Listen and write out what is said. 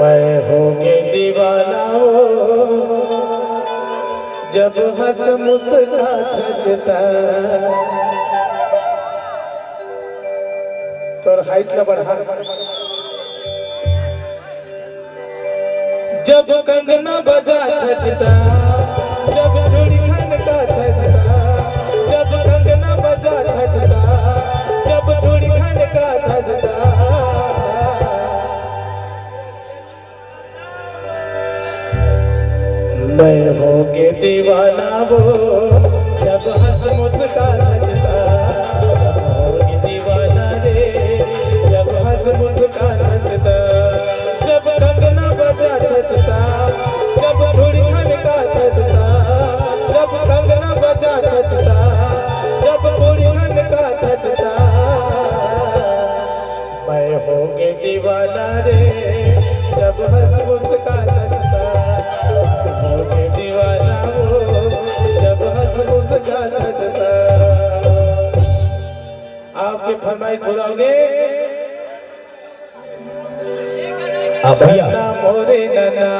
मैं होंगे दीवाना वो जब हंस मुस्कुराता तोर हाइट ला बढ़ा जब कंगना बजा थचता जब चूड़ी खन का थचता जब कंगना बजा थचता जब चूड़ी खन का थचता मैं होंगे दीवाना वो जब हंस मुस्कान थचता जब होंगे दीवाना रे जब हंस मुस्कान थचता जब कंगना बजा थचता जब चूड़ी खन का थचता जब कंगना बजा थचता जब चूड़ी खन का थचता मैं होंगे दीवाना रे जब हंस मुस्कान थचता होंगे दीवाना वो जब हंस मुस्कान थचता। आपकी फरमाइश पूरा होगी भैया मोरे नना